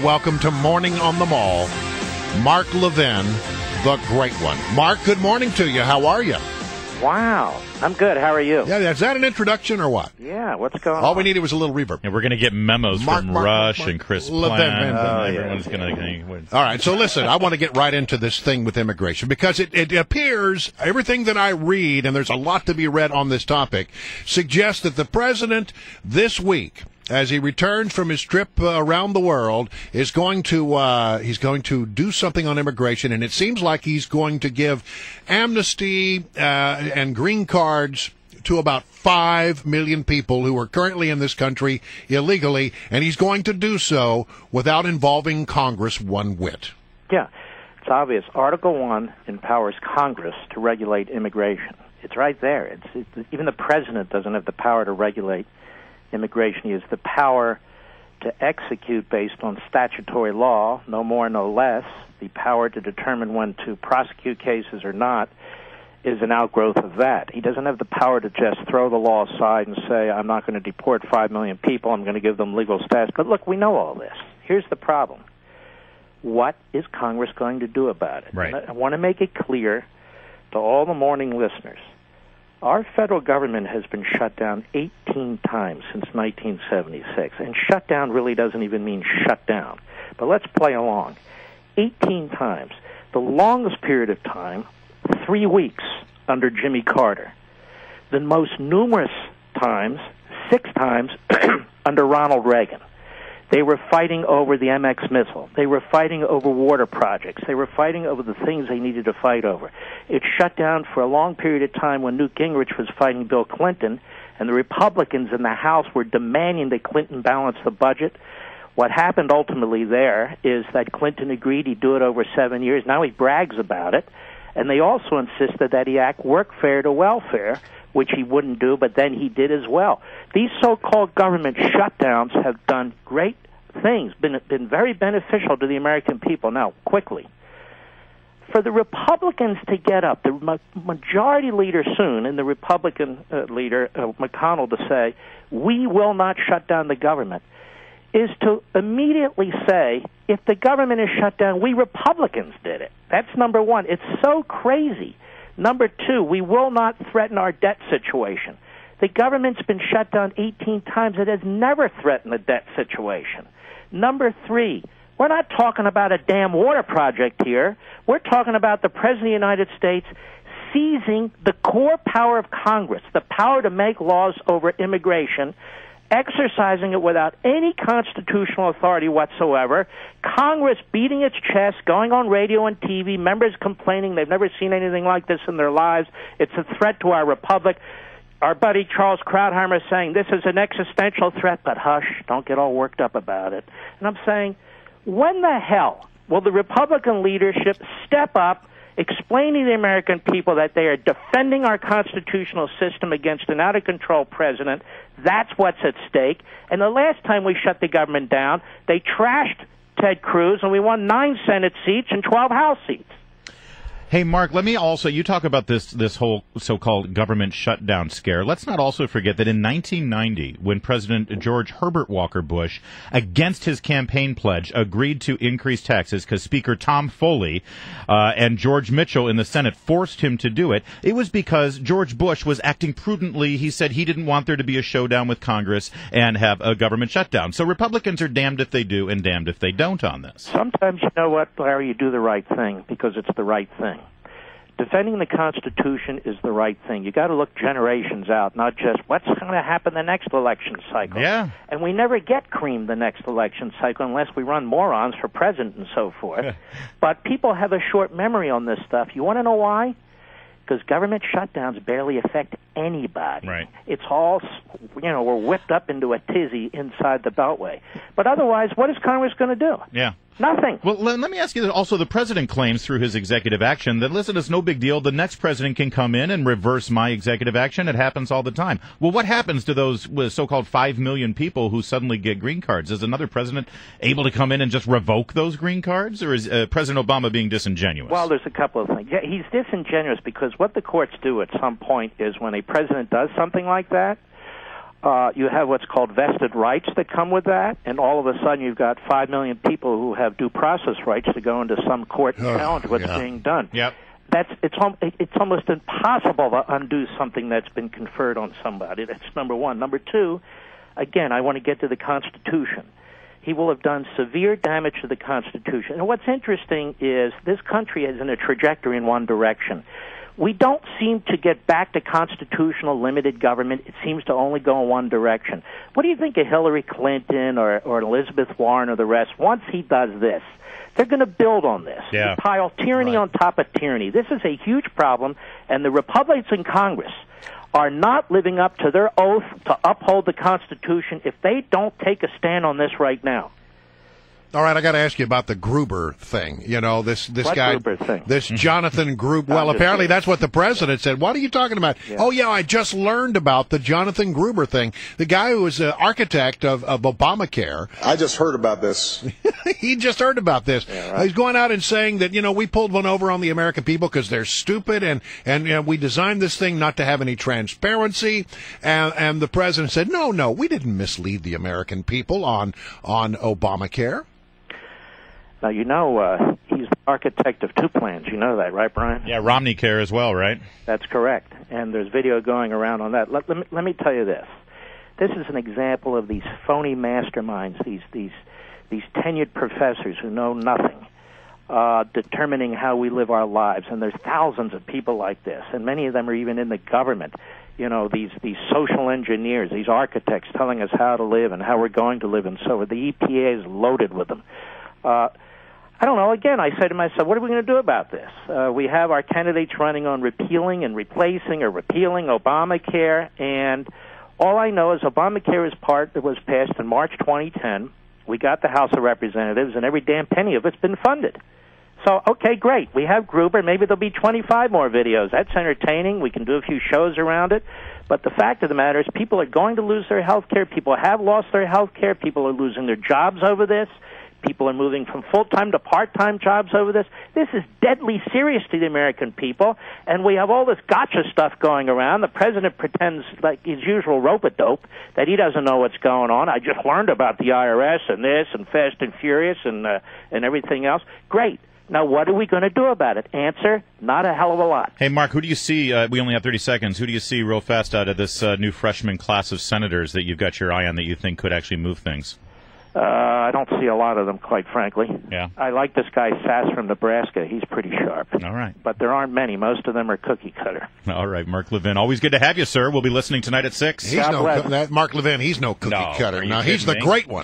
Welcome to Morning on the Mall. Mark Levin, the great one. Mark, good morning to you. How are you? Wow. I'm good. How are you? Yeah, is that an introduction or what? Yeah, what's going on? All we needed was a little reverb. And we're going to get memos from Rush and Chris Plant. Everyone's going to... All right, so listen, I want to get right into this thing with immigration because it appears, everything that I read, and there's a lot to be read on this topic, suggests that the president this week, as he returns from his trip around the world, is going to do something on immigration, and it seems like he's going to give amnesty and green cards to about 5 million people who are currently in this country illegally, and he's going to do so without involving Congress one whit. Yeah, it's obvious. Article 1 empowers Congress to regulate immigration. It's right there. Even the president doesn't have the power to regulate immigration. He has the power to execute based on statutory law, no more, no less. The power to determine when to prosecute cases or not is an outgrowth of that. He doesn't have the power to just throw the law aside and say, I'm not going to deport 5 million people, I'm going to give them legal status. But look, we know all this. Here's the problem. What is Congress going to do about it? Right. I want to make it clear to all the morning listeners. Our federal government has been shut down 18 times since 1976, and shut down really doesn't even mean shut down. But let's play along. 18 times. The longest period of time, 3 weeks under Jimmy Carter. The most numerous times, 6 times, under Ronald Reagan. They were fighting over the MX missile. They were fighting over water projects. They were fighting over the things they needed to fight over. It shut down for a long period of time when Newt Gingrich was fighting Bill Clinton, and the Republicans in the House were demanding that Clinton balance the budget. What happened ultimately there is that Clinton agreed he'd do it over 7 years. Now he brags about it. And they also insisted that he act workfare to welfare, which he wouldn't do, but then he did as well. These so-called government shutdowns have done great things, been very beneficial to the American people. Now, quickly, for the Republicans to get up, the majority leader soon, and the Republican leader, McConnell, to say, we will not shut down the government, is to immediately say, if the government is shut down, we Republicans did it. That's number one. It's so crazy. Number two, we will not threaten our debt situation. The government's been shut down 18 times. It has never threatened the debt situation. Number three, we're not talking about a damn water project here. We're talking about the President of the United States seizing the core power of Congress, the power to make laws over immigration, exercising it without any constitutional authority whatsoever, Congress beating its chest, going on radio and TV, members complaining they've never seen anything like this in their lives. It's a threat to our republic. Our buddy Charles Krauthammer saying this is an existential threat, but hush, don't get all worked up about it. And I'm saying, when the hell will the Republican leadership step up, explain to the American people that they are defending our constitutional system against an out-of-control president? That's what's at stake. And the last time we shut the government down, they trashed Ted Cruz, and we won 9 Senate seats and 12 House seats. Hey, Mark, let me also, you talk about this whole so-called government shutdown scare. Let's not also forget that in 1990, when President George Herbert Walker Bush, against his campaign pledge, agreed to increase taxes because Speaker Tom Foley and George Mitchell in the Senate forced him to do it, it was because George Bush was acting prudently. He said he didn't want there to be a showdown with Congress and have a government shutdown. So Republicans are damned if they do and damned if they don't on this. Sometimes, you know what, Larry, you do the right thing because it's the right thing. Defending the Constitution is the right thing. You got to look generations out, not just what's going to happen the next election cycle. Yeah. And we never get creamed the next election cycle unless we run morons for president and so forth. But people have a short memory on this stuff. You want to know why? Because government shutdowns barely affect anybody. Right. It's all, we're whipped up into a tizzy inside the Beltway. But otherwise, what is Congress going to do? Yeah. Nothing. Well, let me ask you this. Also, the president claims through his executive action that, listen, it's no big deal. The next president can come in and reverse my executive action. It happens all the time. Well, what happens to those so-called 5 million people who suddenly get green cards? Is another president able to come in and just revoke those green cards? Or is President Obama being disingenuous? Well, there's a couple of things. Yeah, he's disingenuous because what the courts do at some point is when a president does something like that, You have what's called vested rights that come with that, and all of a sudden you've got 5 million people who have due process rights to go into some court and challenge what's being done. Yep. It's almost impossible to undo something that's been conferred on somebody. That's number one. Number two, again, I want to get to the Constitution. He will have done severe damage to the Constitution. And what's interesting is this country is in a trajectory in one direction. We don't seem to get back to constitutional limited government. It seems to only go in one direction. What do you think of Hillary Clinton or Elizabeth Warren or the rest? Once he does this, they're going to build on this. Yeah. Pile tyranny on top of tyranny. This is a huge problem, and the Republicans in Congress are not living up to their oath to uphold the Constitution if they don't take a stand on this right now. All right, I got to ask you about the Gruber thing. You know, this What guy, Gruber thing? this Jonathan Gruber. Well, apparently that's what the president said. What are you talking about? Yeah. Oh, yeah, I just learned about the Jonathan Gruber thing. The guy who was the architect of Obamacare. I just heard about this. He just heard about this. Yeah, right. He's going out and saying that, you know, we pulled one over on the American people because they're stupid, and you know, we designed this thing not to have any transparency. And the president said, no, we didn't mislead the American people on Obamacare. Now, you know, he's the architect of two plans. You know that, right, Brian? Yeah, Romney Care as well, right? That's correct. And there's video going around on that. Let me tell you this. This is an example of these phony masterminds, these tenured professors who know nothing, determining how we live our lives. And there's thousands of people like this, and many of them are even in the government. You know, these social engineers, these architects telling us how to live and how we're going to live, and so the EPA is loaded with them. I don't know. Again, I say to myself, what are we going to do about this? We have our candidates running on repealing and replacing or repealing Obamacare, and all I know is Obamacare was passed in March 2010. We got the House of Representatives, and every damn penny of it's been funded. So, okay, great. We have Gruber. Maybe there'll be 25 more videos. That's entertaining. We can do a few shows around it. But the fact of the matter is people are going to lose their health care. People have lost their health care. People are losing their jobs over this. People are moving from full-time to part-time jobs over this. This is deadly serious to the American people, and we have all this gotcha stuff going around. The president pretends, like his usual rope-a-dope, that he doesn't know what's going on. I just learned about the IRS and this and Fast and Furious and everything else. Great. Now, what are we going to do about it? Answer, not a hell of a lot. Hey, Mark, who do you see, we only have 30 seconds, who do you see real fast out of this new freshman class of senators that you've got your eye on that you think could actually move things? I don't see a lot of them, quite frankly. Yeah. I like this guy Sass from Nebraska. He's pretty sharp. All right. But there aren't many. Most of them are cookie cutter. All right, Mark Levin. Always good to have you, sir. We'll be listening tonight at 6. He's Mark Levin, he's no cookie cutter. Are you Now, he's kidding the me? great one.